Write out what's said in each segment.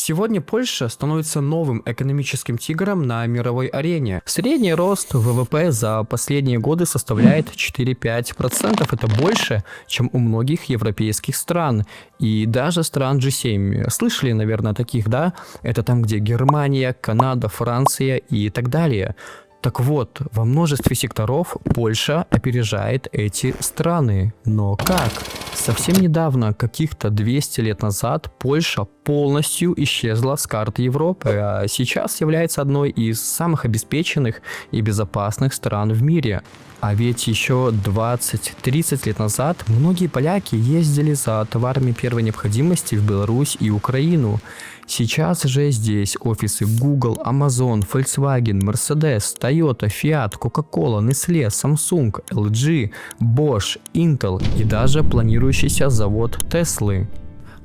Сегодня Польша становится новым экономическим тигром на мировой арене. Средний рост ВВП за последние годы составляет 4-5%. Это больше, чем у многих европейских стран и даже стран G7. Слышали, наверное, о таких, да? Это там, где Германия, Канада, Франция и так далее. Так вот, во множестве секторов Польша опережает эти страны. Но как? Совсем недавно, каких-то 200 лет назад, Польша полностью исчезла с карты Европы, а сейчас является одной из самых обеспеченных и безопасных стран в мире. А ведь еще 20-30 лет назад многие поляки ездили за товарами первой необходимости в Беларусь и Украину. Сейчас же здесь офисы Google, Amazon, Volkswagen, Mercedes, Toyota, Fiat, Coca-Cola, Nestle, Samsung, LG, Bosch, Intel и даже планирующийся завод Теслы.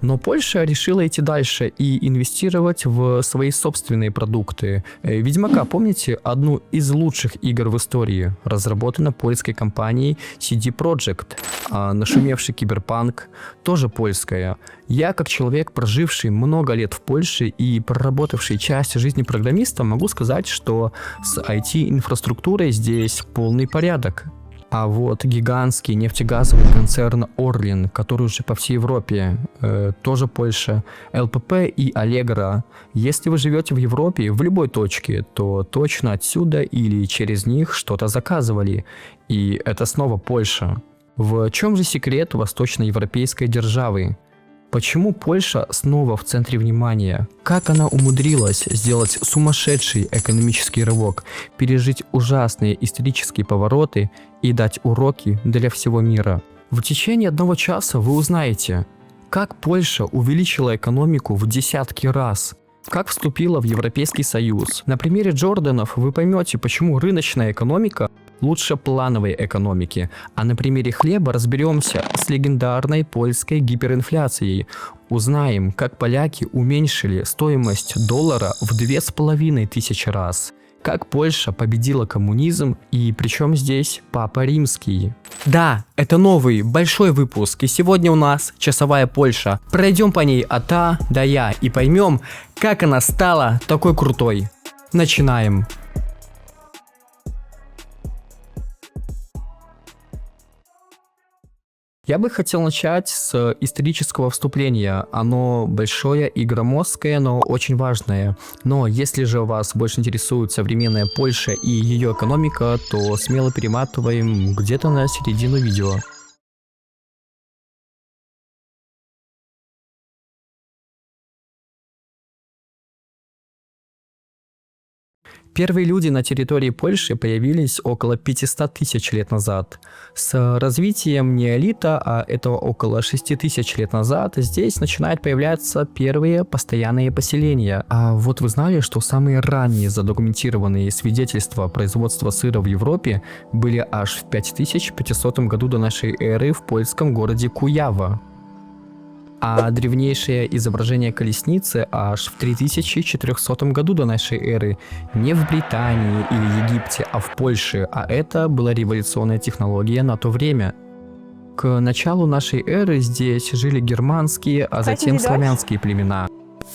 Но Польша решила идти дальше и инвестировать в свои собственные продукты. Ведьмака, помните, одну из лучших игр в истории, разработана польской компанией CD Projekt, а нашумевший Киберпанк тоже польская. Я, как человек, проживший много лет в Польше и проработавший часть жизни программиста, могу сказать, что с IT-инфраструктурой здесь полный порядок. А вот гигантский нефтегазовый концерн Орлин, который уже по всей Европе, тоже Польша, ЛПП и Allegro. Если вы живете в Европе, в любой точке, то точно отсюда или через них что-то заказывали. И это снова Польша. В чем же секрет восточноевропейской державы? Почему Польша снова в центре внимания? Как она умудрилась сделать сумасшедший экономический рывок, пережить ужасные исторические повороты и дать уроки для всего мира? В течение 1 часа вы узнаете, как Польша увеличила экономику в десятки раз, как вступила в Европейский Союз. На примере Джорданов вы поймете, почему рыночная экономика лучше плановой экономики, а на примере хлеба разберемся с легендарной польской гиперинфляцией. Узнаем, как поляки уменьшили стоимость доллара в 2500 раз. Как Польша победила коммунизм и причем здесь Папа Римский. Да, это новый большой выпуск, и сегодня у нас часовая Польша. Пройдем по ней от А до Я и поймем, как она стала такой крутой. Начинаем. Я бы хотел начать с исторического вступления. Оно большое и громоздкое, но очень важное. Но если же вас больше интересует современная Польша и ее экономика, то смело перематываем где-то на середину видео. Первые люди на территории Польши появились около 500 тысяч лет назад. С развитием неолита, а это около 6000 лет назад, здесь начинают появляться первые постоянные поселения. А вот вы знали, что самые ранние задокументированные свидетельства производства сыра в Европе были аж в 5500 году до нашей эры в польском городе Куява? А древнейшее изображение колесницы аж в 3400 году до нашей эры не в Британии или Египте, а в Польше, а это была революционная технология на то время. К началу нашей эры здесь жили германские, а затем славянские племена.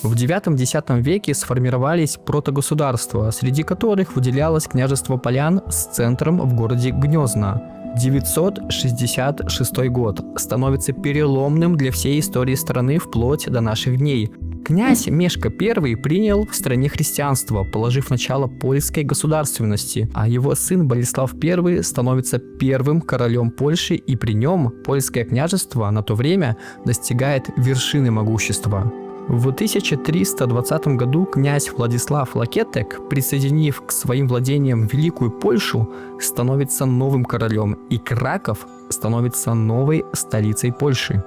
В 9-10 веке сформировались протогосударства, среди которых выделялось княжество Полян с центром в городе Гнезно. 966 год становится переломным для всей истории страны вплоть до наших дней. Князь Мешко I принял в стране христианство, положив начало польской государственности, а его сын Болеслав I становится первым королем Польши, и при нем польское княжество на то время достигает вершины могущества. В 1320 году князь Владислав Лакетек, присоединив к своим владениям Великую Польшу, становится новым королем, и Краков становится новой столицей Польши.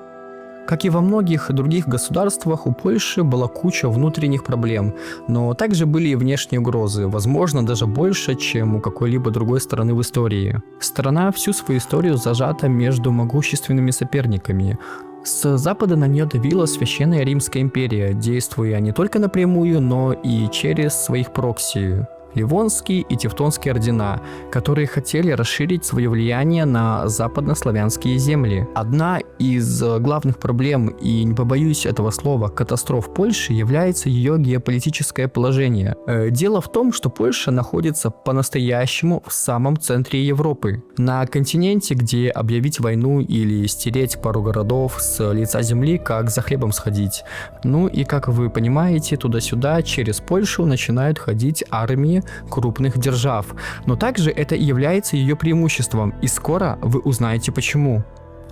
Как и во многих других государствах, у Польши была куча внутренних проблем, но также были и внешние угрозы, возможно, даже больше, чем у какой-либо другой страны в истории. Страна всю свою историю зажата между могущественными соперниками. С запада на нее давила Священная Римская империя, действуя не только напрямую, но и через своих прокси. Ливонский и Тевтонский ордена, которые хотели расширить свое влияние на западнославянские земли. Одна из главных проблем, и не побоюсь этого слова, катастроф Польши, является ее геополитическое положение. Дело в том, что Польша находится по-настоящему в самом центре Европы. На континенте, где объявить войну или стереть пару городов с лица земли, как за хлебом сходить. Ну и как вы понимаете, туда-сюда через Польшу начинают ходить армии крупных держав. Но также это и является ее преимуществом, и скоро вы узнаете почему.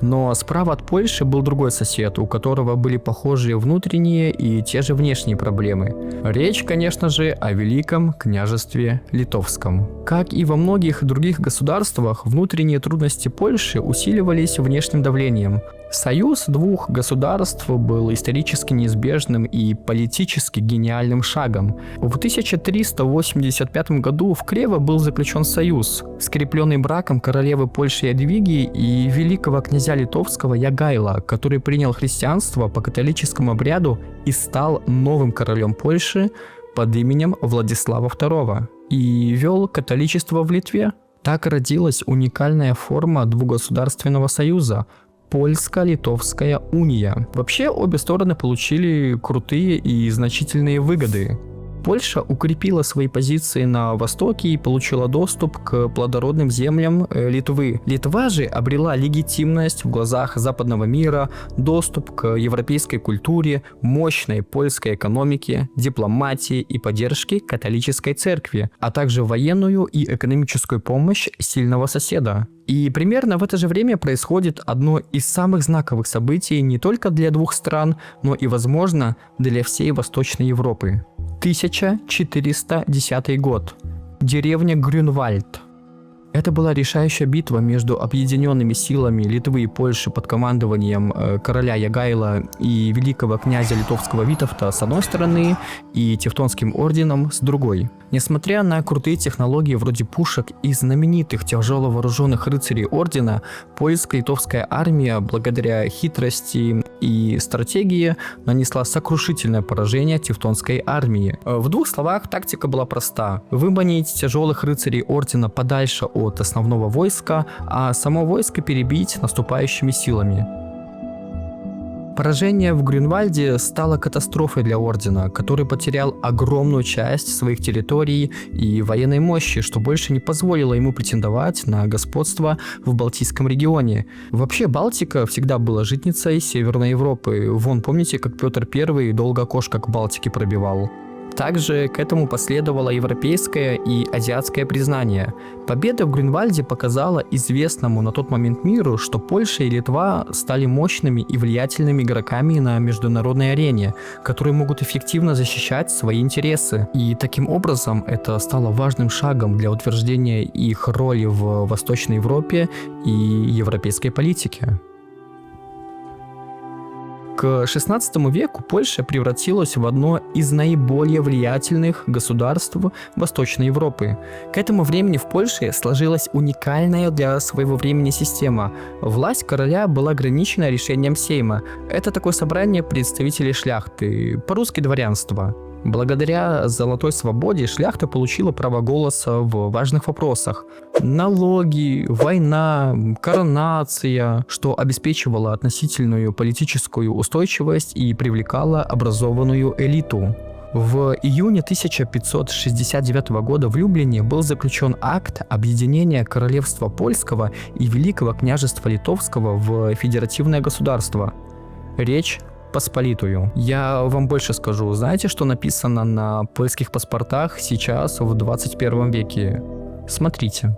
Но справа от Польши был другой сосед, у которого были похожие внутренние и те же внешние проблемы. Речь, конечно же, о Великом княжестве Литовском. Как и во многих других государствах, внутренние трудности Польши усиливались внешним давлением. Союз двух государств был исторически неизбежным и политически гениальным шагом. В 1385 году в Крево был заключен союз, скрепленный браком королевы Польши Ядвиги и великого князя Литовского Ягайла, который принял христианство по католическому обряду и стал новым королем Польши под именем Владислава II и вел католичество в Литве. Так родилась уникальная форма двугосударственного союза – Польско-Литовская уния. Вообще, обе стороны получили крутые и значительные выгоды. Польша укрепила свои позиции на востоке и получила доступ к плодородным землям Литвы. Литва же обрела легитимность в глазах западного мира, доступ к европейской культуре, мощной польской экономике, дипломатии и поддержке католической церкви, а также военную и экономическую помощь сильного соседа. И примерно в это же время происходит одно из самых знаковых событий не только для двух стран, но и, возможно, для всей Восточной Европы. 1410 год. Деревня Грюнвальд. Это была решающая битва между объединенными силами Литвы и Польши под командованием короля Ягайла и великого князя литовского Витовта с одной стороны и Тевтонским орденом с другой. Несмотря на крутые технологии вроде пушек и знаменитых тяжело вооруженных рыцарей ордена, польско-литовская армия благодаря хитрости и стратегии нанесла сокрушительное поражение Тевтонской армии. В двух словах, тактика была проста: выманить тяжелых рыцарей ордена подальше от основного войска, а само войско перебить наступающими силами. Поражение в Грюнвальде стало катастрофой для ордена, который потерял огромную часть своих территорий и военной мощи, что больше не позволило ему претендовать на господство в Балтийском регионе. Вообще, Балтика всегда была житницей Северной Европы. Вон, помните, как Петр I долго окошко к Балтике пробивал? Также к этому последовало европейское и азиатское признание. Победа в Грюнвальде показала известному на тот момент миру, что Польша и Литва стали мощными и влиятельными игроками на международной арене, которые могут эффективно защищать свои интересы. И таким образом это стало важным шагом для утверждения их роли в Восточной Европе и европейской политике. К XVI веку Польша превратилась в одно из наиболее влиятельных государств Восточной Европы. К этому времени в Польше сложилась уникальная для своего времени система. Власть короля была ограничена решением Сейма. Это такое собрание представителей шляхты, по-русски дворянства. Благодаря золотой свободе шляхта получила право голоса в важных вопросах. Налоги, война, коронация, что обеспечивало относительную политическую устойчивость и привлекало образованную элиту. В июне 1569 года в Люблине был заключен акт объединения Королевства Польского и Великого княжества Литовского в федеративное государство. Речь Посполитую. Я вам больше скажу. Знаете, что написано на польских паспортах сейчас в 21 веке? Смотрите.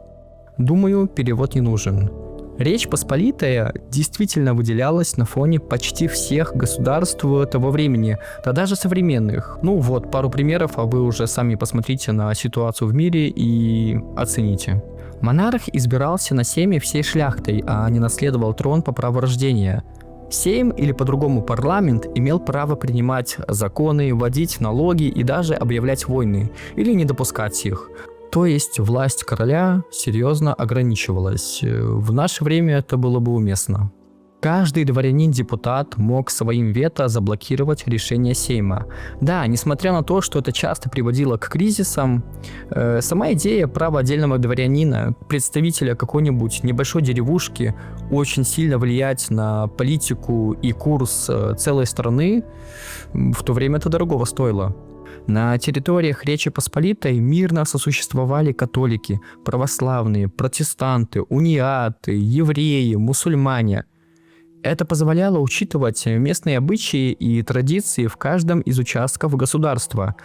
Думаю, перевод не нужен. Речь Посполитая действительно выделялась на фоне почти всех государств того времени, да даже современных. Ну вот, пару примеров, а вы уже сами посмотрите на ситуацию в мире и оцените. Монарх избирался на сейме всей шляхтой, а не наследовал трон по праву рождения. Сейм, или по-другому парламент, имел право принимать законы, вводить налоги и даже объявлять войны, или не допускать их. То есть власть короля серьезно ограничивалась. В наше время это было бы уместно. Каждый дворянин-депутат мог своим вето заблокировать решение Сейма. Да, несмотря на то, что это часто приводило к кризисам, сама идея права отдельного дворянина, представителя какой-нибудь небольшой деревушки, очень сильно влиять на политику и курс целой страны, в то время это дорогого стоило. На территориях Речи Посполитой мирно сосуществовали католики, православные, протестанты, униаты, евреи, мусульмане. Это позволяло учитывать местные обычаи и традиции в каждом из участков государства.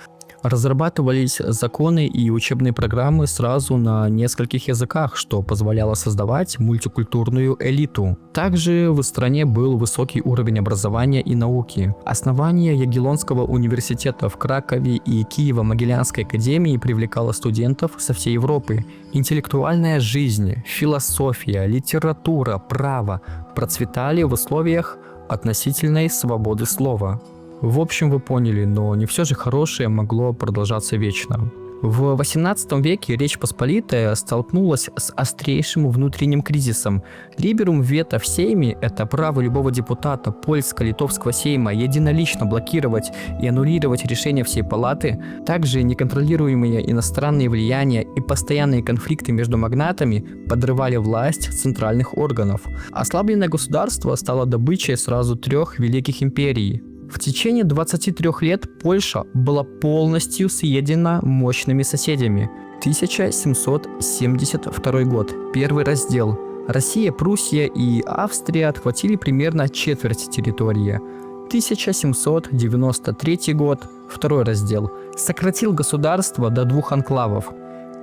Разрабатывались законы и учебные программы сразу на нескольких языках, что позволяло создавать мультикультурную элиту. Также в стране был высокий уровень образования и науки. Основание Ягеллонского университета в Кракове и Киево-Могилянской академии привлекало студентов со всей Европы. Интеллектуальная жизнь, философия, литература, право процветали в условиях относительной свободы слова. В общем, вы поняли, но не все же хорошее могло продолжаться вечно. В XVIII веке Речь Посполитая столкнулась с острейшим внутренним кризисом. Либерум вето в Сейме – это право любого депутата польско-литовского Сейма единолично блокировать и аннулировать решения всей палаты. Также неконтролируемые иностранные влияния и постоянные конфликты между магнатами подрывали власть центральных органов. Ослабленное государство стало добычей сразу 3 великих империй. В течение 23 лет Польша была полностью съедена мощными соседями. 1772 год. Первый раздел. Россия, Пруссия и Австрия отхватили примерно четверть территории. 1793 год. Второй раздел. Сократил государство до 2 анклавов.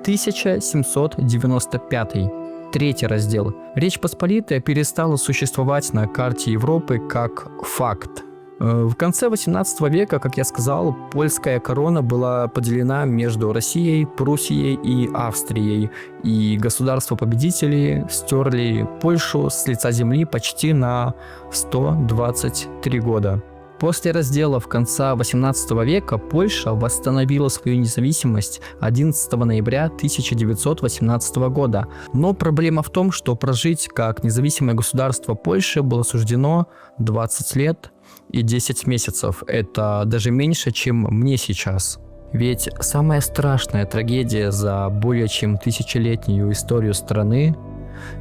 1795. Третий раздел. Речь Посполитая перестала существовать на карте Европы как факт. В конце 18 века, как я сказал, польская корона была поделена между Россией, Пруссией и Австрией, и государства-победители стерли Польшу с лица земли почти на 123 года. После разделов конца 18 века Польша восстановила свою независимость 11 ноября 1918 года. Но проблема в том, что прожить как независимое государство Польше было суждено 20 лет и 10 месяцев. Это даже меньше, чем мне сейчас. Ведь самая страшная трагедия за более чем тысячелетнюю историю страны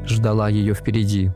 ждала ее впереди.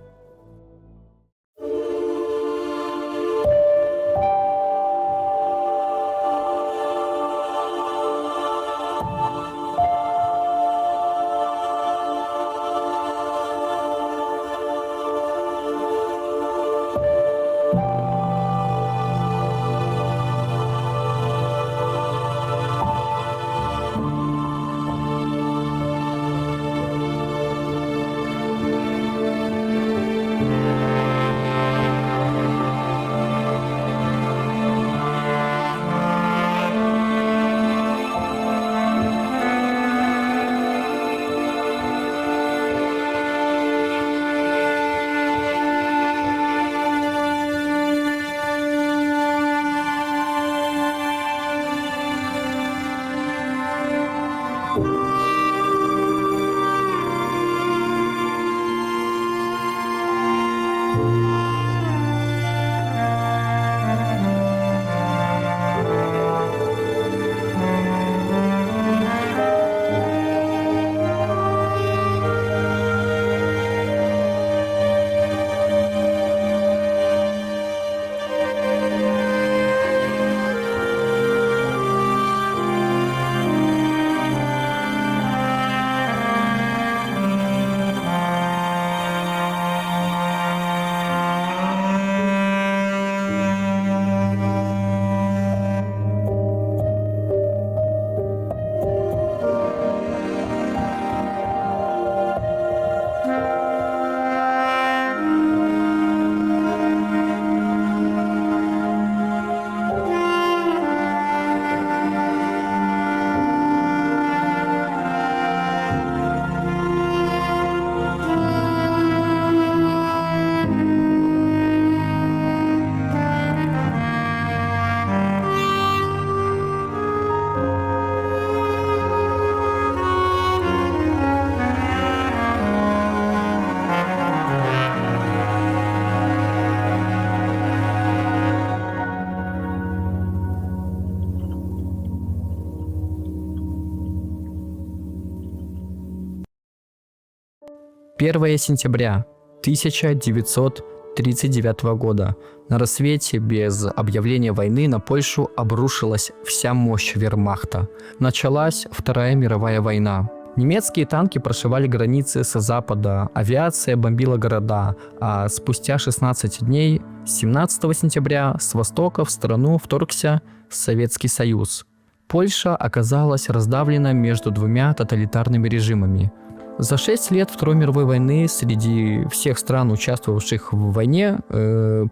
1 сентября 1939 года. На рассвете без объявления войны на Польшу обрушилась вся мощь вермахта. Началась Вторая мировая война. Немецкие танки прошивали границы с запада, авиация бомбила города, а спустя 16 дней, 17 сентября, с востока в страну вторгся Советский Союз. Польша оказалась раздавлена между двумя тоталитарными режимами. За 6 лет Второй мировой войны среди всех стран, участвовавших в войне,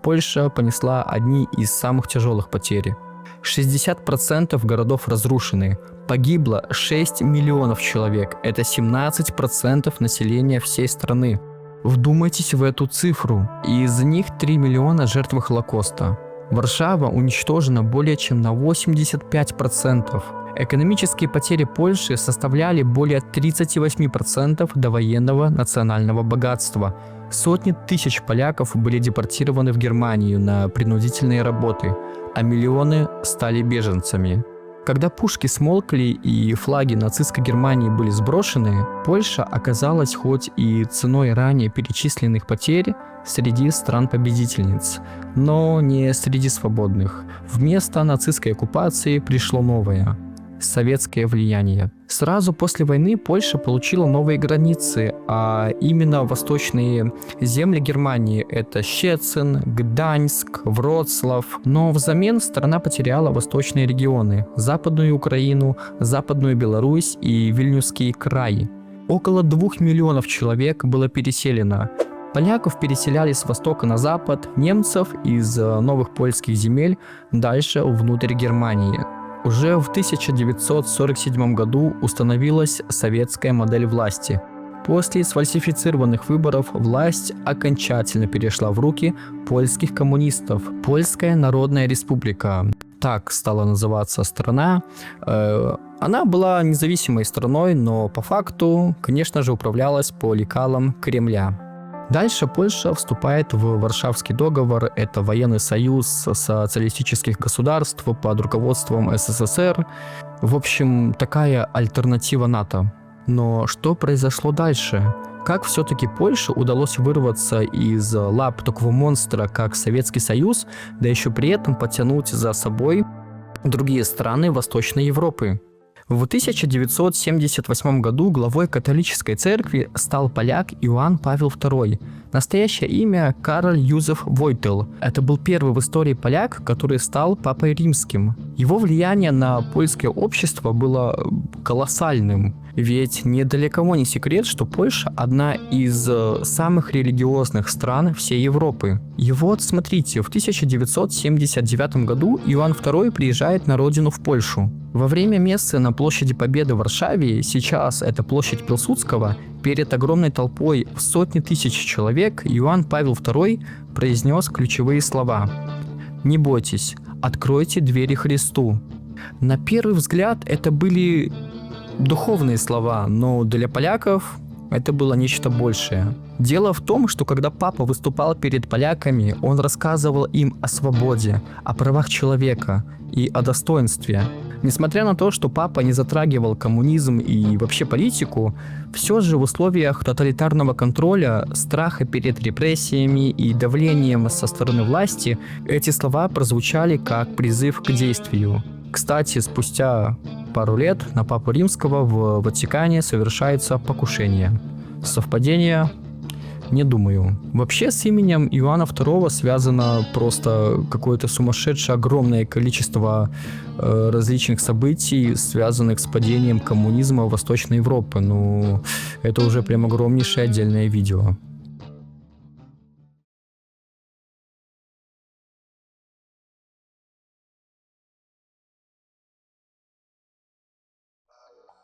Польша понесла одни из самых тяжелых потерь. 60% городов разрушены, погибло 6 миллионов человек, это 17% населения всей страны. Вдумайтесь в эту цифру, и из них 3 миллиона жертв Холокоста. Варшава уничтожена более чем на 85%. Экономические потери Польши составляли более 38% довоенного национального богатства. Сотни тысяч поляков были депортированы в Германию на принудительные работы, а миллионы стали беженцами. Когда пушки смолкли и флаги нацистской Германии были сброшены, Польша оказалась хоть и ценой ранее перечисленных потерь среди стран-победительниц, но не среди свободных. Вместо нацистской оккупации пришло новое – советское влияние. Сразу после войны Польша получила новые границы, а именно восточные земли Германии – это Щецин, Гданьск, Вроцлав. Но взамен страна потеряла восточные регионы – Западную Украину, Западную Беларусь и Вильнюсский край. Около 2 миллионов человек было переселено. Поляков переселяли с востока на запад, немцев из новых польских земель дальше внутрь Германии. Уже в 1947 году установилась советская модель власти. После сфальсифицированных выборов власть окончательно перешла в руки польских коммунистов. Польская Народная Республика, так стала называться страна. Она была независимой страной, но по факту, конечно же, управлялась по лекалам Кремля. Дальше Польша вступает в Варшавский договор, это военный союз социалистических государств под руководством СССР. В общем, такая альтернатива НАТО. Но что произошло дальше? Как все-таки Польше удалось вырваться из лап такого монстра, как Советский Союз, да еще при этом потянуть за собой другие страны Восточной Европы? В 1978 году главой католической церкви стал поляк Иоанн Павел II. Настоящее имя – Кароль Юзеф Войтел. Это был первый в истории поляк, который стал папой римским. Его влияние на польское общество было колоссальным. Ведь ни для кого не секрет, что Польша – одна из самых религиозных стран всей Европы. И вот, смотрите, в 1979 году Иоанн II приезжает на родину в Польшу. Во время мессы на площади Победы в Варшаве, сейчас это площадь Пилсудского, перед огромной толпой в сотни тысяч человек Иоанн Павел II произнес ключевые слова: «Не бойтесь, откройте двери Христу». На первый взгляд это были духовные слова, но для поляков это было нечто большее. Дело в том, что когда папа выступал перед поляками, он рассказывал им о свободе, о правах человека и о достоинстве. Несмотря на то, что папа не затрагивал коммунизм и вообще политику, все же в условиях тоталитарного контроля, страха перед репрессиями и давлением со стороны власти эти слова прозвучали как призыв к действию. Кстати, спустя пару лет на Папу Римского в Ватикане совершается покушение. Совпадение? Не думаю. Вообще с именем Иоанна II связано просто какое-то сумасшедшее огромное количество различных событий, связанных с падением коммунизма в Восточной Европе. Ну, это уже прям огромнейшее отдельное видео.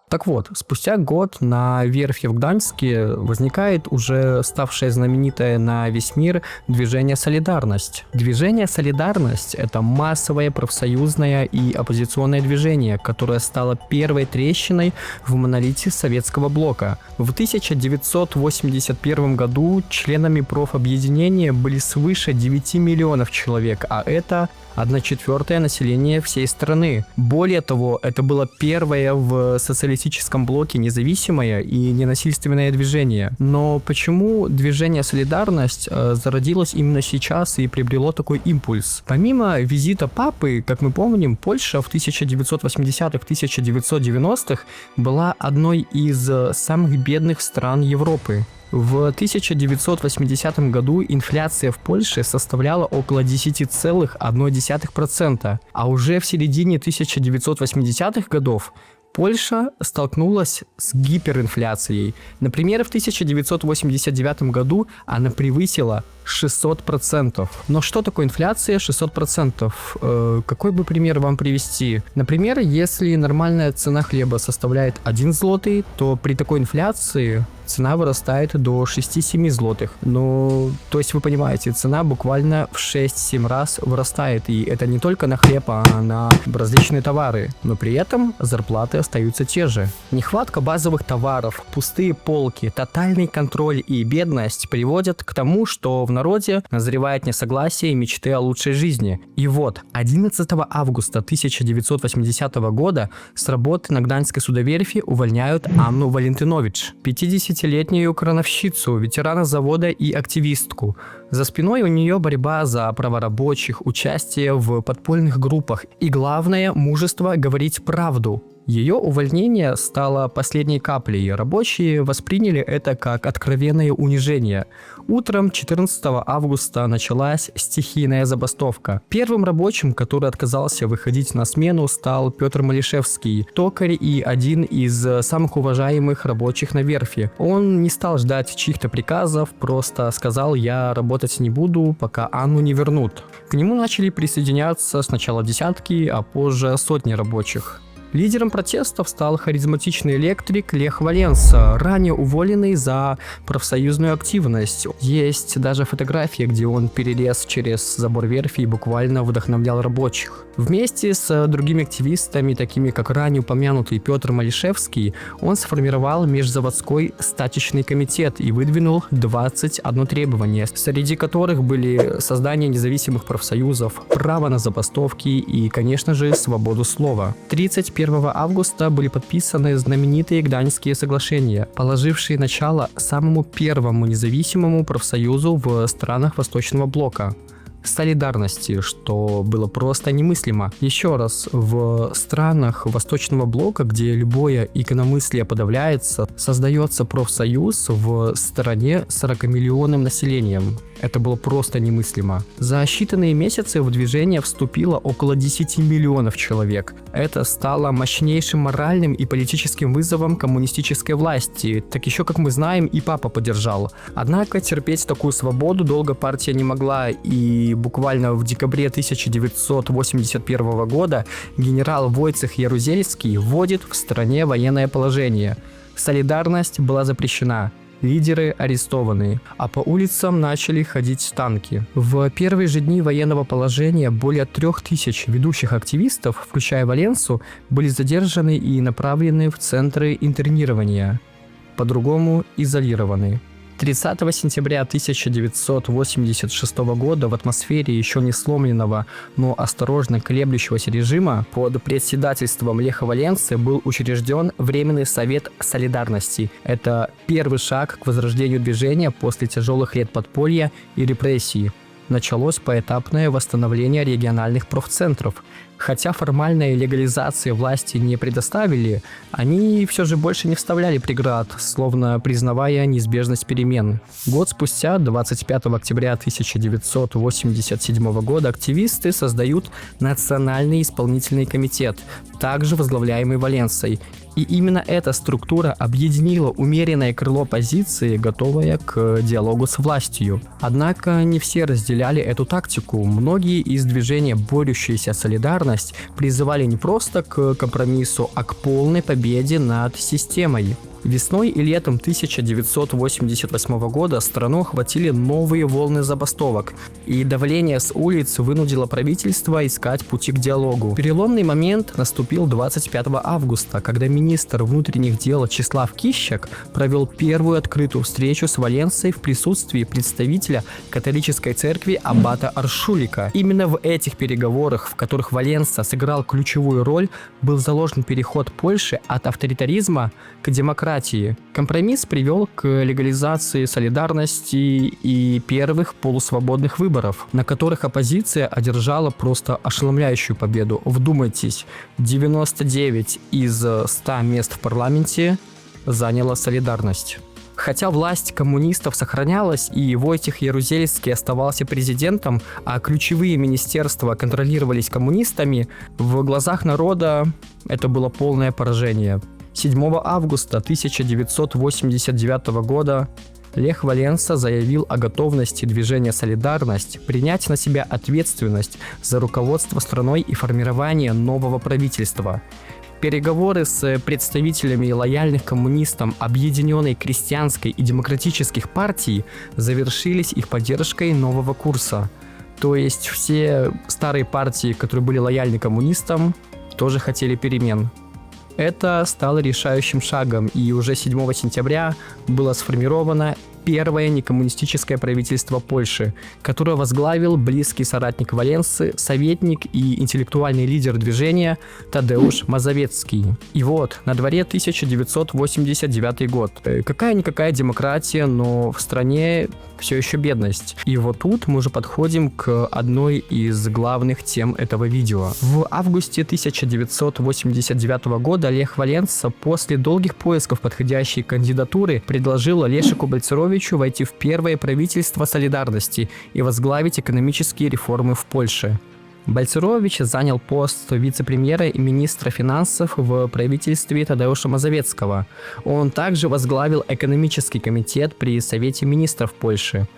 Так вот, спустя год на верфи в Гданьске возникает уже ставшее знаменитое на весь мир движение «Солидарность». Движение «Солидарность» — это массовое профсоюзное и оппозиционное движение, которое стало первой трещиной в монолите советского блока. В 1981 году членами профобъединения были свыше 9 миллионов человек, а это 1/4 населения всей страны. Более того, это было первое в социалистическом политическом блоке независимое и ненасильственное движение. Но почему движение «Солидарность» зародилось именно сейчас и приобрело такой импульс? Помимо визита папы, как мы помним, Польша в 1980-1990-х была одной из самых бедных стран Европы. В 1980 году инфляция в Польше составляла около 10,1%, а уже в середине 1980-х годов Польша столкнулась с гиперинфляцией. Например, в 1989 году она превысила 600%. Но что такое инфляция 600%? Какой бы пример вам привести? Например, если нормальная цена хлеба составляет 1 злотый, то при такой инфляции цена вырастает до 6-7 злотых. Ну, то есть вы понимаете, цена буквально в 6-7 раз вырастает. И это не только на хлеб, а на различные товары. Но при этом зарплаты остаются те же. Нехватка базовых товаров, пустые полки, тотальный контроль и бедность приводят к тому, что в народе назревает несогласие и мечты о лучшей жизни. И вот, 11 августа 1980 года с работы на Гданьской судоверфи увольняют Анну Валентинович, 50-летнюю крановщицу, ветерана завода и активистку. За спиной у нее борьба за права рабочих, участие в подпольных группах и, главное, мужество говорить правду. Ее увольнение стало последней каплей. Рабочие восприняли это как откровенное унижение. Утром 14 августа началась стихийная забастовка. Первым рабочим, который отказался выходить на смену, стал Петр Малишевский, токарь и один из самых уважаемых рабочих на верфи. Он не стал ждать чьих-то приказов, просто сказал: «Я работать не буду, пока Анну не вернут». К нему начали присоединяться сначала десятки, а позже сотни рабочих. Лидером протестов стал харизматичный электрик Лех Валенса, ранее уволенный за профсоюзную активность. Есть даже фотография, где он перелез через забор верфи и буквально вдохновлял рабочих. Вместе с другими активистами, такими как ранее упомянутый Петр Малишевский, он сформировал межзаводской стачечный комитет и выдвинул 21 требование, среди которых были создание независимых профсоюзов, право на забастовки и, конечно же, свободу слова. 31 августа были подписаны знаменитые Гданьские соглашения, положившие начало самому первому независимому профсоюзу в странах Восточного блока – солидарности, что было просто немыслимо. Еще раз, в странах Восточного блока, где любое инакомыслие подавляется, создается профсоюз в стране с 40-миллионным населением. Это было просто немыслимо. За считанные месяцы в движение вступило около 10 миллионов человек. Это стало мощнейшим моральным и политическим вызовом коммунистической власти. Так еще, как мы знаем, и папа поддержал. Однако терпеть такую свободу долго партия не могла, и буквально в декабре 1981 года генерал Войцех Ярузельский вводит в стране военное положение. Солидарность была запрещена. Лидеры арестованы, а по улицам начали ходить танки. В первые же дни военного положения более 3000 ведущих активистов, включая Валенсу, были задержаны и направлены в центры интернирования, по-другому изолированы. 30 сентября 1986 года в атмосфере еще не сломленного, но осторожно колеблющегося режима под председательством Леха Валенсы был учрежден Временный совет солидарности. Это первый шаг к возрождению движения после тяжелых лет подполья и репрессий. Началось поэтапное восстановление региональных профцентров. Хотя формальной легализации власти не предоставили, они все же больше не вставляли преград, словно признавая неизбежность перемен. Год спустя, 25 октября 1987 года, активисты создают Национальный исполнительный комитет, также возглавляемый Валенсой. И именно эта структура объединила умеренное крыло оппозиции, готовое к диалогу с властью. Однако не все разделяли эту тактику. Многие из движения, борющиеся солидарность, призывали не просто к компромиссу, а к полной победе над системой. Весной и летом 1988 года страну охватили новые волны забастовок, и давление с улиц вынудило правительство искать пути к диалогу. Переломный момент наступил 25 августа, когда министр внутренних дел Числав Кищак провел первую открытую встречу с Валенсой в присутствии представителя католической церкви аббата Аршулика. Именно в этих переговорах, в которых Валенса сыграл ключевую роль, был заложен переход Польши от авторитаризма к демократии. Компромисс привел к легализации солидарности и первых полусвободных выборов, на которых оппозиция одержала просто ошеломляющую победу. Вдумайтесь, 99 из 100 мест в парламенте заняла солидарность. Хотя власть коммунистов сохранялась, и Войтех Ярузельский оставался президентом, а ключевые министерства контролировались коммунистами, в глазах народа это было полное поражение. 7 августа 1989 года Лех Валенса заявил о готовности движения «Солидарность» принять на себя ответственность за руководство страной и формирование нового правительства. Переговоры с представителями лояльных коммунистам Объединенной крестьянской и демократических партий завершились их поддержкой нового курса. То есть все старые партии, которые были лояльны коммунистам, тоже хотели перемен. Это стало решающим шагом, и уже 7 сентября было сформировано первое некоммунистическое правительство Польши, которое возглавил близкий соратник Валенсы, советник и интеллектуальный лидер движения Тадеуш Мазовецкий. И вот, на дворе 1989 год. Какая-никакая демократия, но в стране все еще бедность. И вот тут мы уже подходим к одной из главных тем этого видео. В августе 1989 года Лех Валенса после долгих поисков подходящей кандидатуры предложил Лешеку Бальцеровичу войти в первое правительство солидарности и возглавить экономические реформы в Польше. Бальцерович занял пост вице-премьера и министра финансов в правительстве Тадеуша Мазовецкого. Он также возглавил экономический комитет при Совете министров Польши.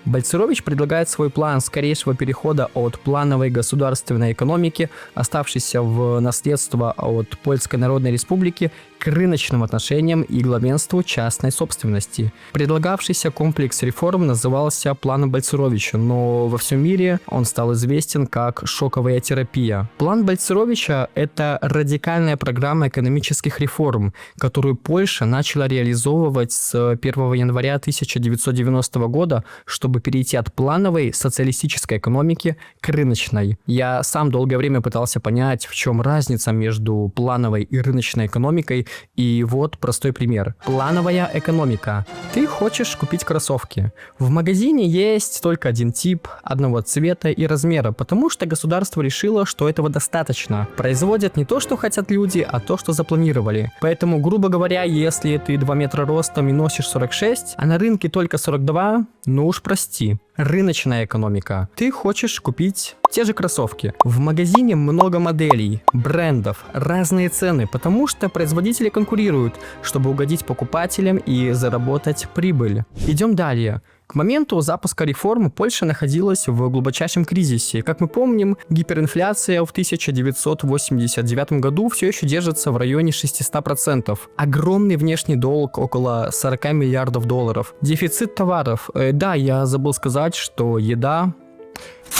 Бальцерович предлагает свой план скорейшего перехода от плановой государственной экономики, оставшейся в наследство от Польской Народной Республики, к рыночным отношениям и главенству частной собственности. Предлагавшийся комплекс реформ назывался планом Бальцеровича, но во всем мире он стал известен как шоковая терапия. План Бальцеровича – это радикальная программа экономических реформ, которую Польша начала реализовывать с 1 января 1990 года, чтобы перейти от плановой социалистической экономики к рыночной. Я сам долгое время пытался понять, в чем разница между плановой и рыночной экономикой, и вот простой пример. Плановая экономика. Ты хочешь купить кроссовки. В магазине есть только один тип, одного цвета и размера, потому что государство решило, что этого достаточно. Производят не то, что хотят люди, а то, что запланировали. Поэтому, грубо говоря, если ты 2 метра ростом и носишь 46, а на рынке только 42, ну уж прости. Рыночная экономика. Ты хочешь купить те же кроссовки. В магазине много моделей, брендов, разные цены, потому что производители конкурируют, чтобы угодить покупателям и заработать прибыль. Идем далее. К моменту запуска реформ Польша находилась в глубочайшем кризисе. Как мы помним, гиперинфляция в 1989 году все еще держится в районе 600%. Огромный внешний долг около 40 миллиардов долларов. Дефицит товаров. Да, я забыл сказать, что еда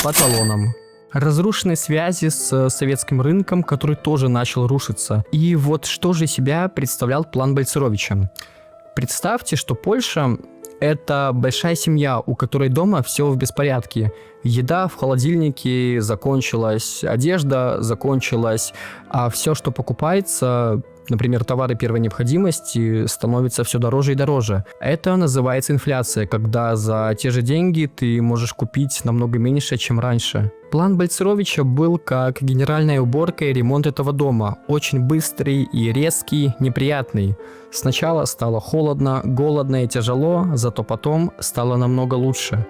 по талонам. Разрушенные связи с советским рынком, который тоже начал рушиться. И вот что же из себя представлял план Бальцеровича. Представьте, что Польша – это большая семья, у которой дома все в беспорядке. Еда в холодильнике закончилась, одежда закончилась, а все, что покупается, например, товары первой необходимости, становится все дороже и дороже. Это называется инфляция, когда за те же деньги ты можешь купить намного меньше, чем раньше. План Бальцеровича был как генеральная уборка и ремонт этого дома. Очень быстрый и резкий, неприятный. Сначала стало холодно, голодно и тяжело, зато потом стало намного лучше.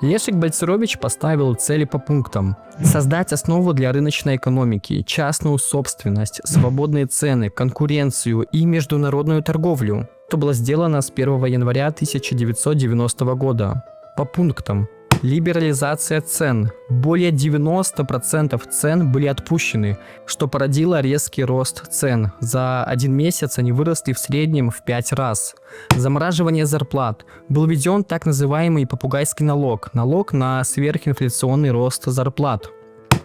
Лешек Бальцерович поставил цели по пунктам. Создать основу для рыночной экономики, частную собственность, свободные цены, конкуренцию и международную торговлю. Это было сделано с 1 января 1990 года. По пунктам. Либерализация цен. Более 90% цен были отпущены, что породило резкий рост цен. За один месяц они выросли в среднем в 5 раз. Замораживание зарплат. Был введен так называемый попугайский налог – налог на сверхинфляционный рост зарплат.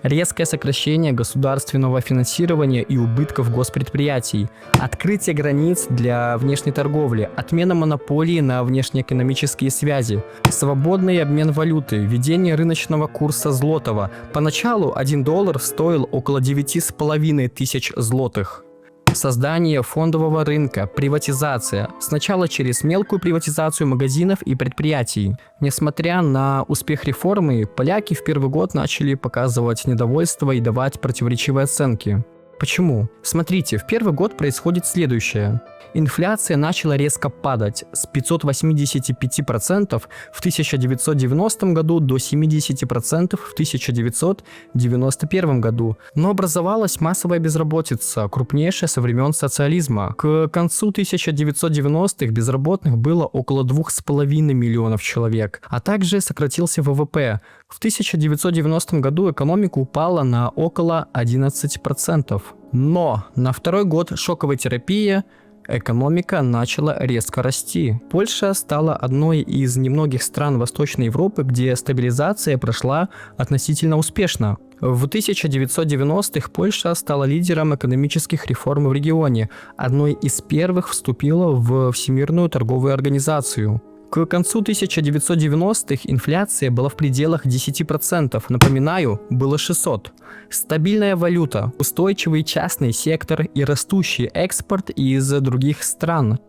Резкое сокращение государственного финансирования и убытков госпредприятий, открытие границ для внешней торговли, отмена монополии на внешнеэкономические связи, свободный обмен валюты, введение рыночного курса злотого. Поначалу $1 стоил около 9,5 тысяч злотых. Создание фондового рынка, приватизация. Сначала через мелкую приватизацию магазинов и предприятий. Несмотря на успех реформы, поляки в первый год начали показывать недовольство и давать противоречивые оценки. Почему? Смотрите, в первый год происходит следующее. Инфляция начала резко падать с 585% в 1990 году до 70% в 1991 году. Но образовалась массовая безработица, крупнейшая со времен социализма. К концу 1990-х безработных было около 2,5 миллионов человек, а также сократился ВВП. В 1990 году экономика упала на около 11%. Но на второй год шоковой терапии экономика начала резко расти. Польша стала одной из немногих стран Восточной Европы, где стабилизация прошла относительно успешно. В 1990-х Польша стала лидером экономических реформ в регионе, одной из первых вступила в Всемирную торговую организацию. К концу 1990-х инфляция была в пределах 10%, напоминаю, было 600. Стабильная валюта, устойчивый частный сектор и растущий экспорт из других стран.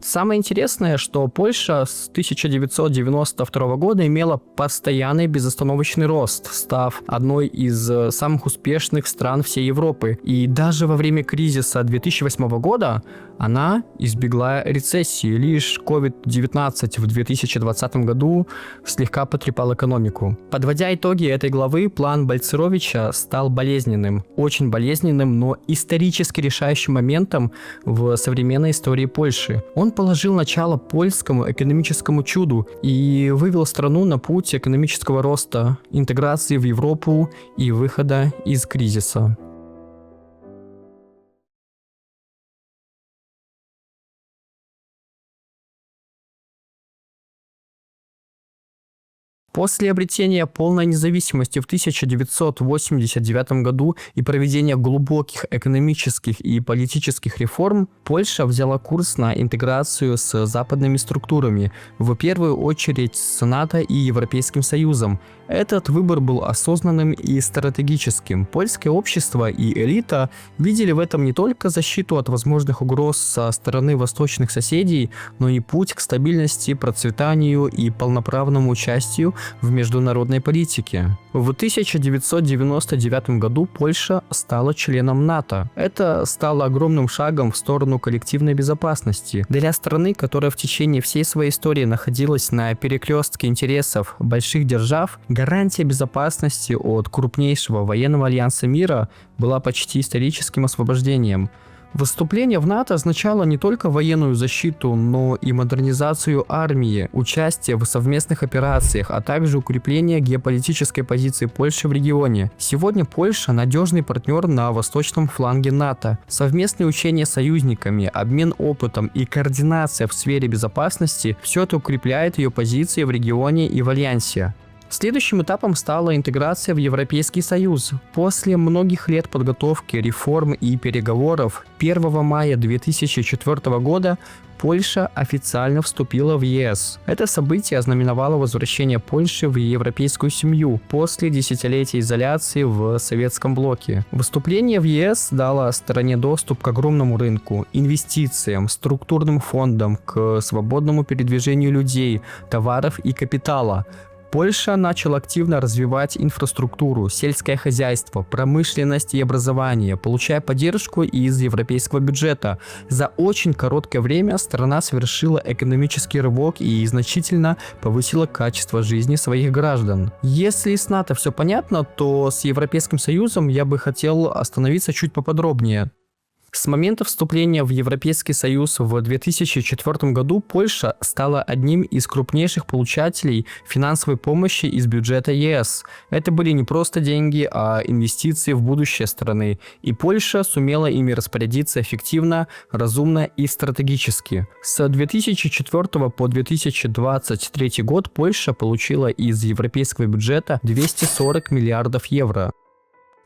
Самое интересное, что Польша с 1992 года имела постоянный безостановочный рост, став одной из самых успешных стран всей Европы. И даже во время кризиса 2008 года она избегла рецессии. Лишь COVID-19 в 2020 году слегка потрепал экономику. Подводя итоги этой главы, план Бальцеровича стал болезненным. Очень болезненным, но исторически решающим моментом в современной истории Польши. Он положил начало польскому экономическому чуду и вывел страну на путь экономического роста, интеграции в Европу и выхода из кризиса. После обретения полной независимости в 1989 году и проведения глубоких экономических и политических реформ, Польша взяла курс на интеграцию с западными структурами, в первую очередь с НАТО и Европейским Союзом. Этот выбор был осознанным и стратегическим. Польское общество и элита видели в этом не только защиту от возможных угроз со стороны восточных соседей, но и путь к стабильности, процветанию и полноправному участию в международной политике. В 1999 году Польша стала членом НАТО. Это стало огромным шагом в сторону коллективной безопасности. Для страны, которая в течение всей своей истории находилась на перекрестке интересов больших держав, гарантия безопасности от крупнейшего военного альянса мира была почти историческим освобождением. Вступление в НАТО означало не только военную защиту, но и модернизацию армии, участие в совместных операциях, а также укрепление геополитической позиции Польши в регионе. Сегодня Польша – надежный партнер на восточном фланге НАТО. Совместные учения с союзниками, обмен опытом и координация в сфере безопасности – все это укрепляет ее позиции в регионе и в альянсе. Следующим этапом стала интеграция в Европейский Союз. После многих лет подготовки, реформ и переговоров 1 мая 2004 года Польша официально вступила в ЕС. Это событие ознаменовало возвращение Польши в европейскую семью после десятилетия изоляции в советском блоке. Вступление в ЕС дало стране доступ к огромному рынку, инвестициям, структурным фондам, к свободному передвижению людей, товаров и капитала. Польша начала активно развивать инфраструктуру, сельское хозяйство, промышленность и образование, получая поддержку из европейского бюджета. За очень короткое время страна совершила экономический рывок и значительно повысила качество жизни своих граждан. Если с НАТО все понятно, то с Европейским Союзом я бы хотел остановиться чуть поподробнее. С момента вступления в Европейский Союз в 2004 году Польша стала одним из крупнейших получателей финансовой помощи из бюджета ЕС. Это были не просто деньги, а инвестиции в будущее страны, и Польша сумела ими распорядиться эффективно, разумно и стратегически. С 2004 по 2023 год Польша получила из европейского бюджета 240 миллиардов евро.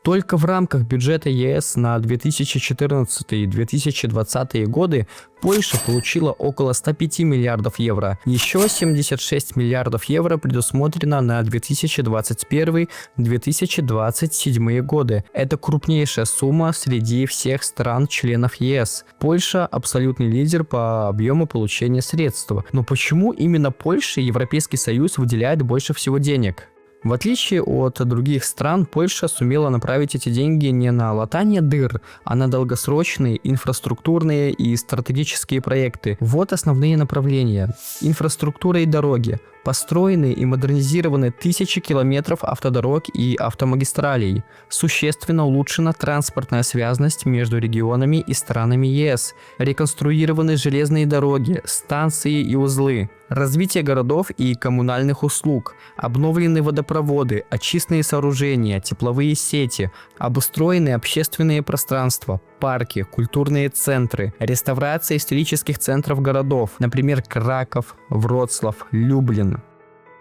Только в рамках бюджета ЕС на 2014-2020 годы Польша получила около 105 миллиардов евро. Еще 76 миллиардов евро предусмотрено на 2021-2027 годы. Это крупнейшая сумма среди всех стран-членов ЕС. Польша – абсолютный лидер по объему получения средств. Но почему именно Польша и Европейский Союз выделяют больше всего денег? В отличие от других стран, Польша сумела направить эти деньги не на латание дыр, а на долгосрочные инфраструктурные и стратегические проекты. Вот основные направления. Инфраструктура и дороги. Построены и модернизированы тысячи километров автодорог и автомагистралей. Существенно улучшена транспортная связность между регионами и странами ЕС. Реконструированы железные дороги, станции и узлы. Развитие городов и коммунальных услуг. Обновлены водопроводы, очистные сооружения, тепловые сети. Обустроены общественные пространства, парки, культурные центры, реставрация исторических центров городов, например, Краков, Вроцлав, Люблин.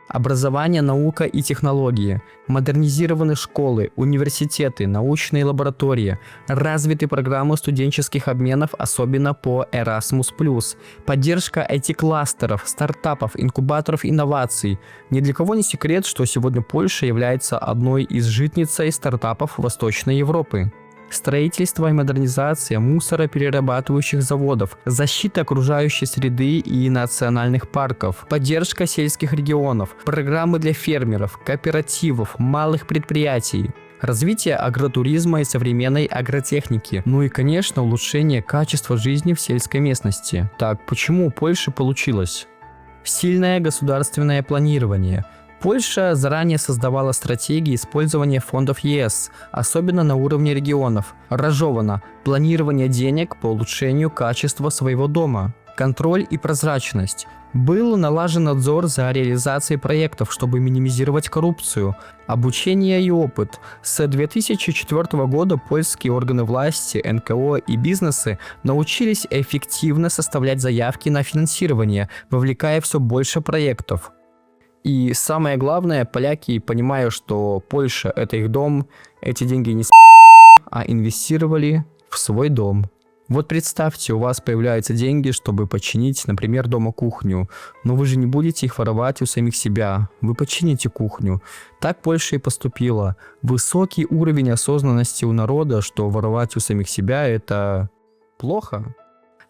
Образование, наука и технологии. Модернизированы школы, университеты, научные лаборатории. Развиты программы студенческих обменов, особенно по Erasmus+. Поддержка IT-кластеров, стартапов, инкубаторов инноваций. Ни для кого не секрет, что сегодня Польша является одной из житниц стартапов Восточной Европы. Строительство и модернизация мусороперерабатывающих заводов, защита окружающей среды и национальных парков, поддержка сельских регионов, программы для фермеров, кооперативов, малых предприятий, развитие агротуризма и современной агротехники, ну и, конечно, улучшение качества жизни в сельской местности. Так, почему у Польши получилось? Сильное государственное планирование. Польша заранее создавала стратегии использования фондов ЕС, особенно на уровне регионов. Разжевано планирование денег по улучшению качества своего дома. Контроль и прозрачность. Был налажен надзор за реализацией проектов, чтобы минимизировать коррупцию. Обучение и опыт. С 2004 года польские органы власти, НКО и бизнесы научились эффективно составлять заявки на финансирование, вовлекая все больше проектов. И самое главное, поляки, понимая, что Польша – это их дом, эти деньги не а инвестировали в свой дом. Вот представьте, у вас появляются деньги, чтобы починить, например, дома кухню. Но вы же не будете их воровать у самих себя, вы почините кухню. Так Польша и поступила. Высокий уровень осознанности у народа, что воровать у самих себя – это плохо.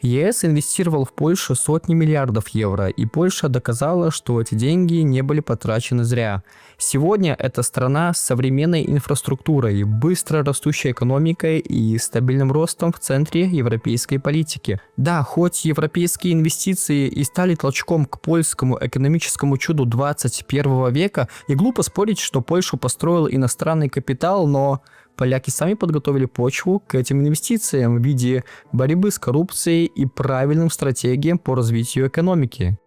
ЕС инвестировал в Польшу сотни миллиардов евро, и Польша доказала, что эти деньги не были потрачены зря. Сегодня это страна с современной инфраструктурой, быстро растущей экономикой и стабильным ростом в центре европейской политики. Да, хоть европейские инвестиции и стали толчком к польскому экономическому чуду 21 века, и глупо спорить, что Польшу построил иностранный капитал, но поляки сами подготовили почву к этим инвестициям в виде борьбы с коррупцией и правильным стратегиям по развитию экономики.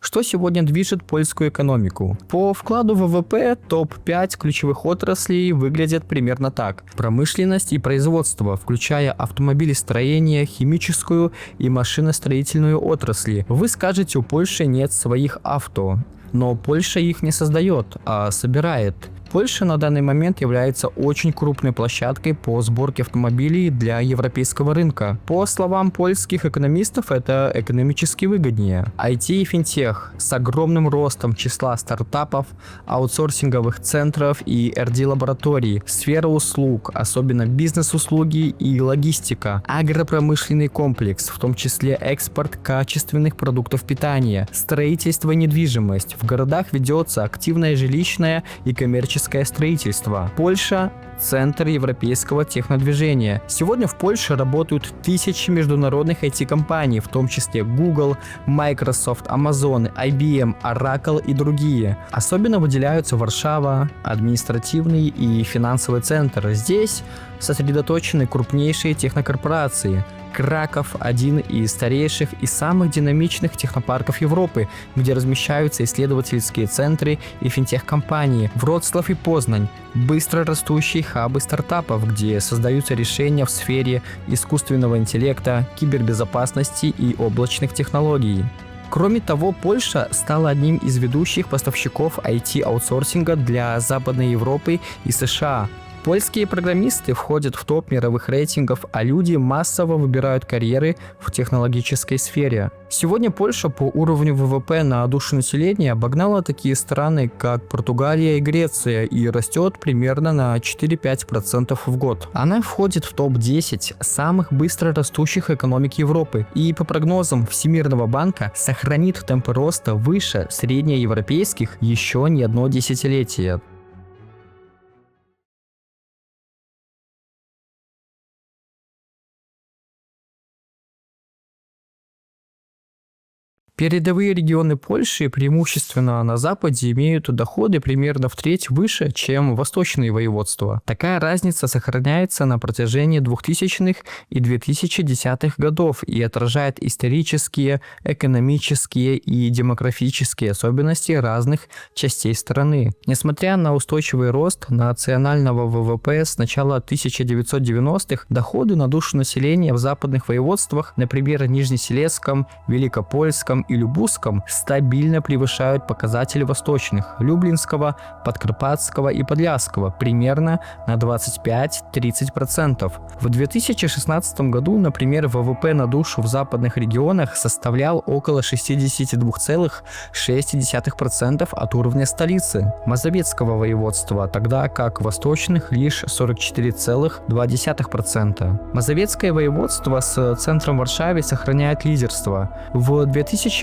Что сегодня движет польскую экономику? По вкладу в ВВП топ-5 ключевых отраслей выглядят примерно так. Промышленность и производство, включая автомобилестроение, химическую и машиностроительную отрасли. Вы скажете, у Польши нет своих авто. Но Польша их не создает, а собирает. Польша на данный момент является очень крупной площадкой по сборке автомобилей для европейского рынка. По словам польских экономистов, это экономически выгоднее. IT и финтех с огромным ростом числа стартапов, аутсорсинговых центров и RD-лабораторий, сфера услуг, особенно бизнес-услуги и логистика, агропромышленный комплекс, в том числе экспорт качественных продуктов питания, строительство и недвижимость. В городах ведется активная жилищная и коммерческая экономическое строительство. Польша – центр европейского технодвижения. Сегодня в Польше работают тысячи международных IT-компаний, в том числе Google, Microsoft, Amazon, IBM, Oracle и другие. Особенно выделяются Варшава, административный и финансовый центр. Здесь сосредоточены крупнейшие технокорпорации. Краков – один из старейших и самых динамичных технопарков Европы, где размещаются исследовательские центры и финтех-компании. Вроцлав и Познань – быстро растущие хабы стартапов, где создаются решения в сфере искусственного интеллекта, кибербезопасности и облачных технологий. Кроме того, Польша стала одним из ведущих поставщиков IT-аутсорсинга для Западной Европы и США. Польские программисты входят в топ мировых рейтингов, а люди массово выбирают карьеры в технологической сфере. Сегодня Польша по уровню ВВП на душу населения обогнала такие страны, как Португалия и Греция, и растет примерно на 4-5% в год. Она входит в топ-10 самых быстро растущих экономик Европы и, по прогнозам Всемирного банка, сохранит темпы роста выше среднеевропейских еще не одно десятилетие. Передовые регионы Польши, преимущественно на западе, имеют доходы примерно в треть выше, чем восточные воеводства. Такая разница сохраняется на протяжении 2000-х и 2010-х годов и отражает исторические, экономические и демографические особенности разных частей страны. Несмотря на устойчивый рост национального ВВП с начала 1990-х, доходы на душу населения в западных воеводствах, например, Нижнесилезском, Великопольском и Любузском, стабильно превышают показатели восточных – Люблинского, Подкарпатского и Подляского примерно на 25-30%. В 2016 году, например, ВВП на душу в западных регионах составлял около 62,6% от уровня столицы – Мазовецкого воеводства, тогда как восточных лишь 44,2%. Мазовецкое воеводство с центром в Варшаве сохраняет лидерство. В 2018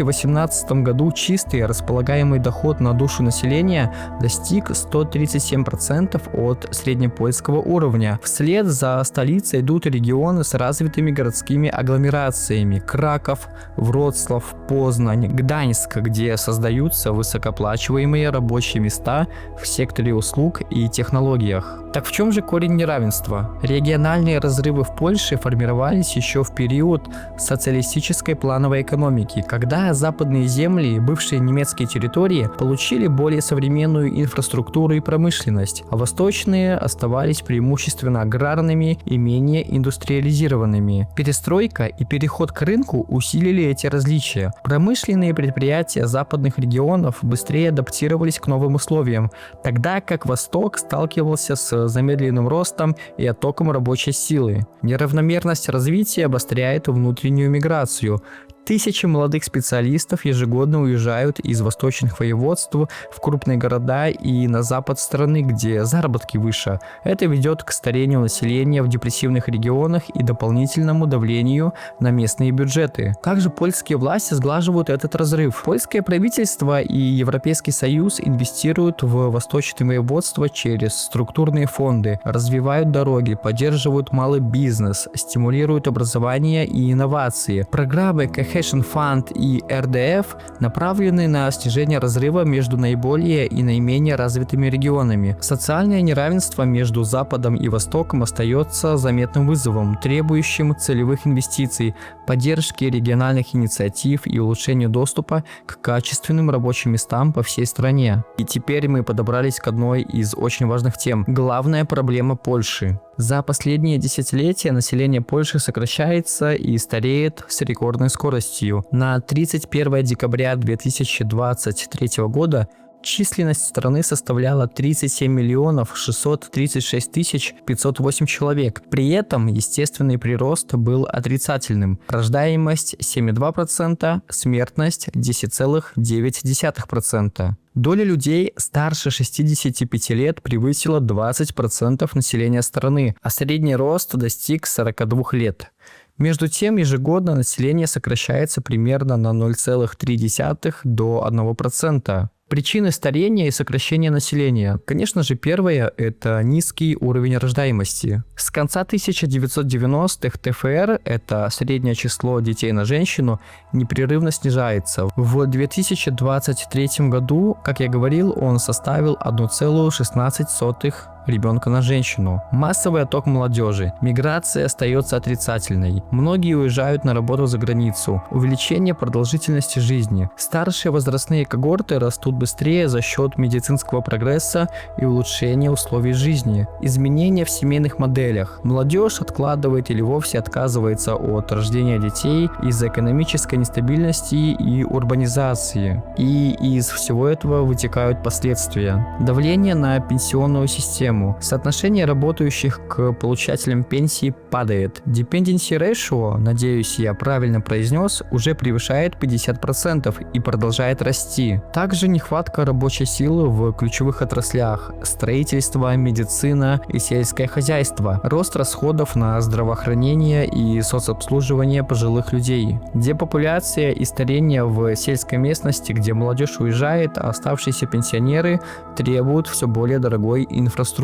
году чистый располагаемый доход на душу населения достиг 137% от среднепольского уровня. Вслед за столицей идут регионы с развитыми городскими агломерациями – Краков, Вроцлав, Познань, Гданьск, где создаются высокооплачиваемые рабочие места в секторе услуг и технологиях. Так в чем же корень неравенства? Региональные разрывы в Польше формировались еще в период социалистической плановой экономики, когда западные земли и бывшие немецкие территории получили более современную инфраструктуру и промышленность, а восточные оставались преимущественно аграрными и менее индустриализированными. Перестройка и переход к рынку усилили эти различия. Промышленные предприятия западных регионов быстрее адаптировались к новым условиям, тогда как Восток сталкивался с замедленным ростом и оттоком рабочей силы. Неравномерность развития обостряет внутреннюю миграцию. Тысячи молодых специалистов ежегодно уезжают из восточных воеводств в крупные города и на запад страны, где заработки выше. Это ведет к старению населения в депрессивных регионах и дополнительному давлению на местные бюджеты. Как же польские власти сглаживают этот разрыв? Польское правительство и Европейский Союз инвестируют в восточные воеводства через структурные фонды, развивают дороги, поддерживают малый бизнес, стимулируют образование и инновации. Программы Cohesion Fund и РДФ направлены на снижение разрыва между наиболее и наименее развитыми регионами. Социальное неравенство между Западом и Востоком остается заметным вызовом, требующим целевых инвестиций, поддержки региональных инициатив и улучшения доступа к качественным рабочим местам по всей стране. И теперь мы подобрались к одной из очень важных тем – главная проблема Польши. За последние десятилетия население Польши сокращается и стареет с рекордной скоростью. На 31 декабря 2023 года численность страны составляла 37 миллионов 636 тысяч 508 человек. При этом естественный прирост был отрицательным. Рождаемость 7,2%, смертность 10,9%. Доля людей старше 65 лет превысила 20% населения страны, а средний рост достиг 42 лет. Между тем, ежегодно население сокращается примерно на 0,3 до 1%. Причины старения и сокращения населения. Конечно же, первое – это низкий уровень рождаемости. С конца 1990-х ТФР, это среднее число детей на женщину, непрерывно снижается. В 2023 году, как я говорил, он составил 1,16 ребенка на женщину. Массовый отток молодежи. Миграция остается отрицательной. Многие уезжают на работу за границу. Увеличение продолжительности жизни. Старшие возрастные когорты растут быстрее за счет медицинского прогресса и улучшения условий жизни. Изменения в семейных моделях. Молодежь откладывает или вовсе отказывается от рождения детей из-за экономической нестабильности и урбанизации. И из всего этого вытекают последствия. Давление на пенсионную систему. Соотношение работающих к получателям пенсии падает. Dependency ratio, надеюсь, я правильно произнес, уже превышает 50% и продолжает расти. Также нехватка рабочей силы в ключевых отраслях – строительство, медицина и сельское хозяйство. Рост расходов на здравоохранение и соцобслуживание пожилых людей. Депопуляция и старение в сельской местности, где молодежь уезжает, а оставшиеся пенсионеры требуют все более дорогой инфраструктуры.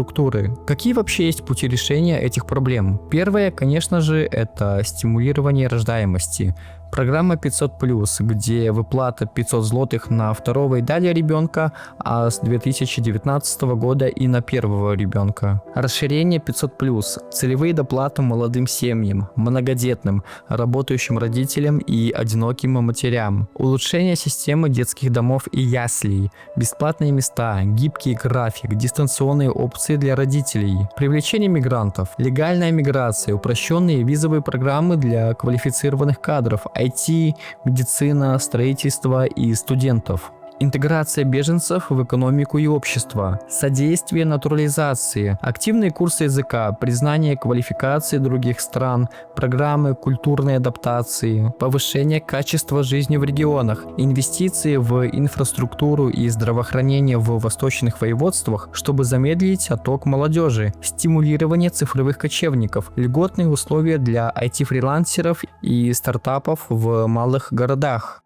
Какие вообще есть пути решения этих проблем? Первое, конечно же, это стимулирование рождаемости. Программа 500+, где выплата 500 злотых на второго и далее ребенка, а с 2019 года и на первого ребенка. Расширение 500+, целевые доплаты молодым семьям, многодетным, работающим родителям и одиноким матерям. Улучшение системы детских домов и яслей, бесплатные места, гибкий график, дистанционные опции для родителей. Привлечение мигрантов, легальная миграция, упрощенные визовые программы для квалифицированных кадров, IT, медицина, строительство и студентов. Интеграция беженцев в экономику и общество, содействие натурализации, активные курсы языка, признание квалификации других стран, программы культурной адаптации, повышение качества жизни в регионах, инвестиции в инфраструктуру и здравоохранение в восточных воеводствах, чтобы замедлить отток молодежи, стимулирование цифровых кочевников, льготные условия для IT-фрилансеров и стартапов в малых городах.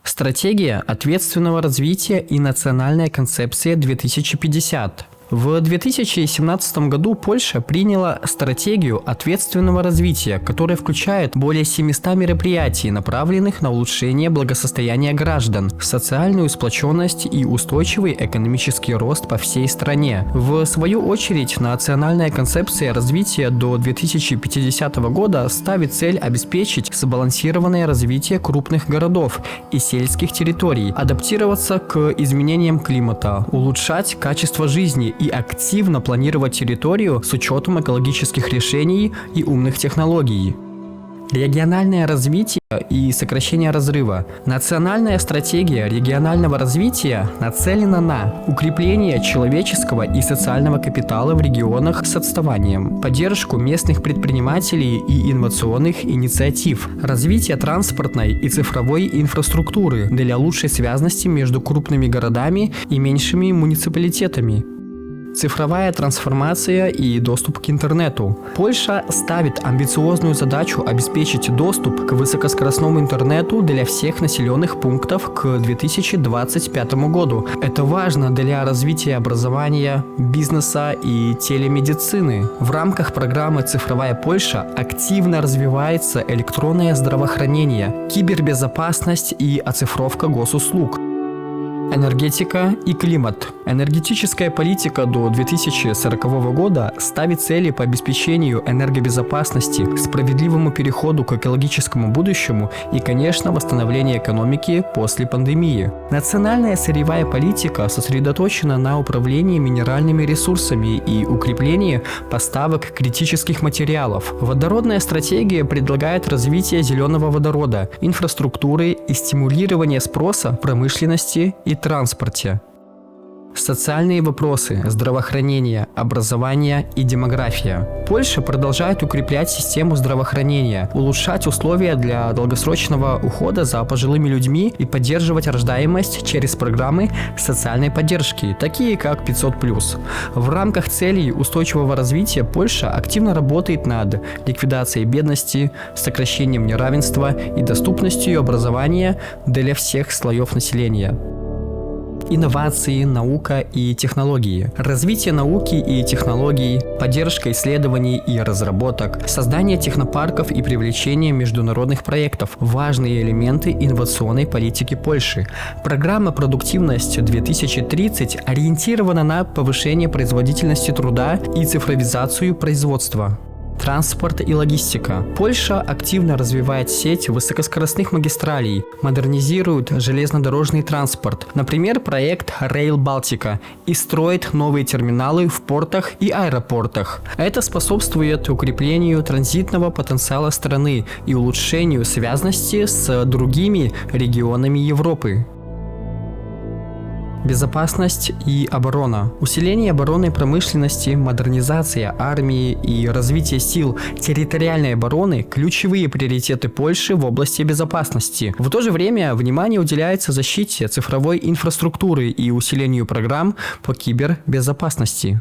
Стратегия ответственного развития и национальная концепция 2050. В 2017 году Польша приняла стратегию ответственного развития, которая включает более 700 мероприятий, направленных на улучшение благосостояния граждан, социальную сплоченность и устойчивый экономический рост по всей стране. В свою очередь, национальная концепция развития до 2050 года ставит цель обеспечить сбалансированное развитие крупных городов и сельских территорий, адаптироваться к изменениям климата, улучшать качество жизни и активно планировать территорию с учетом экологических решений и умных технологий. Региональное развитие и сокращение разрыва. Национальная стратегия регионального развития нацелена на укрепление человеческого и социального капитала в регионах с отставанием, поддержку местных предпринимателей и инновационных инициатив, развитие транспортной и цифровой инфраструктуры для лучшей связности между крупными городами и меньшими муниципалитетами. Цифровая трансформация и доступ к интернету. Польша ставит амбициозную задачу обеспечить доступ к высокоскоростному интернету для всех населенных пунктов к 2025 году. Это важно для развития образования, бизнеса и телемедицины. В рамках программы «Цифровая Польша» активно развивается электронное здравоохранение, кибербезопасность и оцифровка госуслуг. Энергетика и климат. Энергетическая политика до 2040 года ставит цели по обеспечению энергобезопасности, справедливому переходу к экологическому будущему и, конечно, восстановлению экономики после пандемии. Национальная сырьевая политика сосредоточена на управлении минеральными ресурсами и укреплении поставок критических материалов. Водородная стратегия предлагает развитие зеленого водорода, инфраструктуры и стимулирование спроса в промышленности и транспорте. Социальные вопросы, здравоохранение, образование и демография. Польша продолжает укреплять систему здравоохранения, улучшать условия для долгосрочного ухода за пожилыми людьми и поддерживать рождаемость через программы социальной поддержки, такие как 500+. В рамках целей устойчивого развития Польша активно работает над ликвидацией бедности, сокращением неравенства и доступностью образования для всех слоев населения. Инновации, наука и технологии. Развитие науки и технологий, поддержка исследований и разработок, создание технопарков и привлечение международных проектов – важные элементы инновационной политики Польши. Программа «Продуктивность 2030» ориентирована на повышение производительности труда и цифровизацию производства. Транспорт и логистика. Польша активно развивает сеть высокоскоростных магистралей, модернизирует железнодорожный транспорт, например, проект Rail Baltica, и строит новые терминалы в портах и аэропортах. Это способствует укреплению транзитного потенциала страны и улучшению связности с другими регионами Европы. Безопасность и оборона. Усиление оборонной промышленности, модернизация армии и развитие сил территориальной обороны – ключевые приоритеты Польши в области безопасности. В то же время внимание уделяется защите цифровой инфраструктуры и усилению программ по кибербезопасности.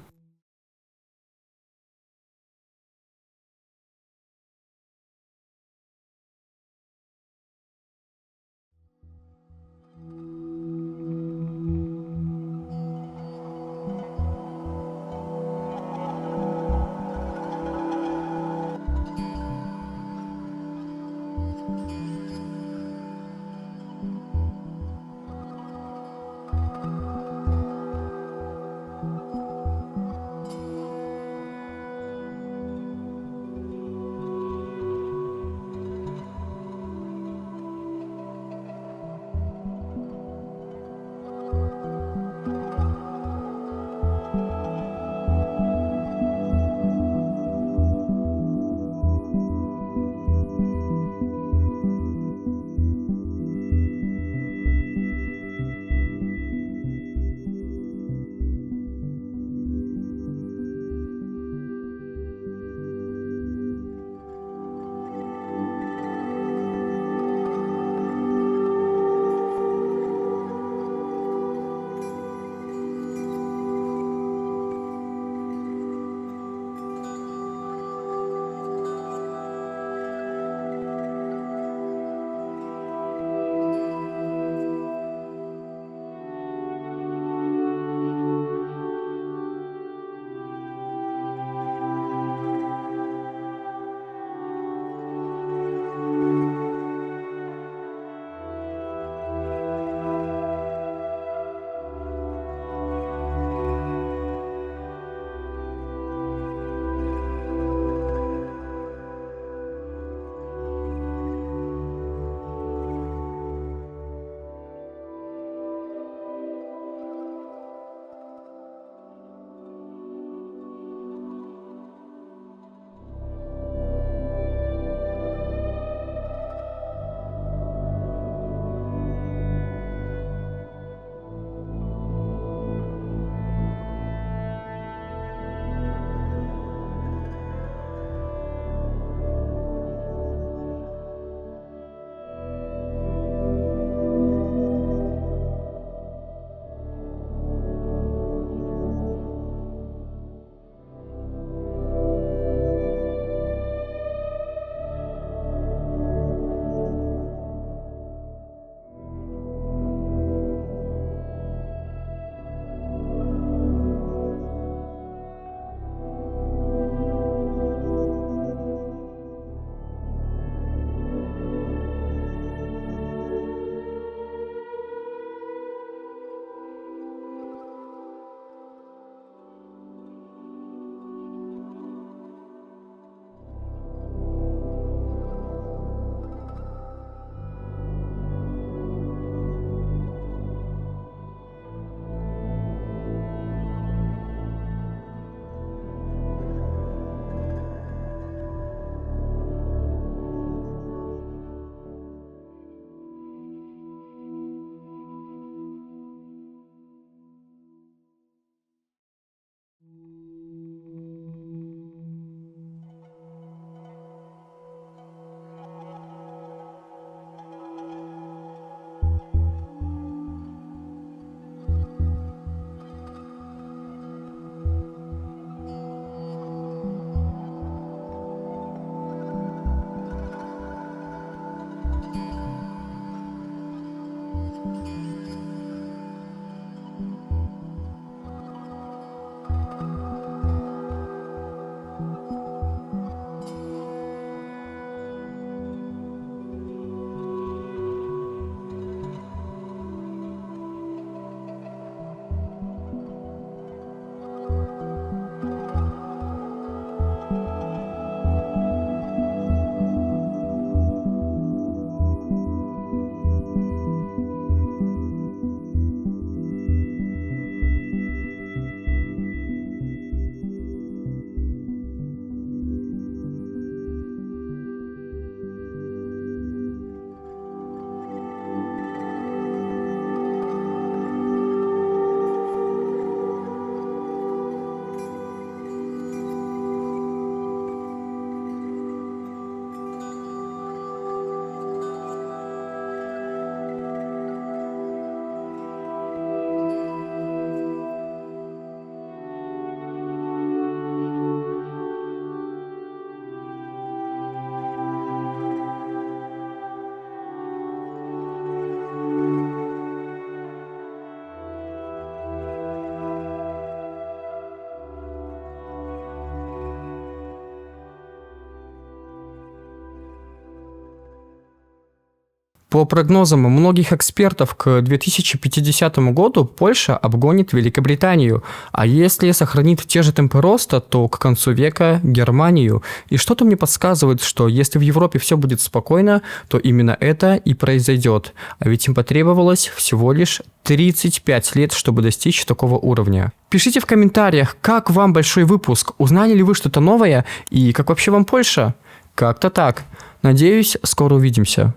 По прогнозам многих экспертов, к 2050 году Польша обгонит Великобританию, а если сохранит те же темпы роста, то к концу века Германию. И что-то мне подсказывает, что если в Европе все будет спокойно, то именно это и произойдет. А ведь им потребовалось всего лишь 35 лет, чтобы достичь такого уровня. Пишите в комментариях, как вам большой выпуск, узнали ли вы что-то новое и как вообще вам Польша? Как-то так. Надеюсь, скоро увидимся.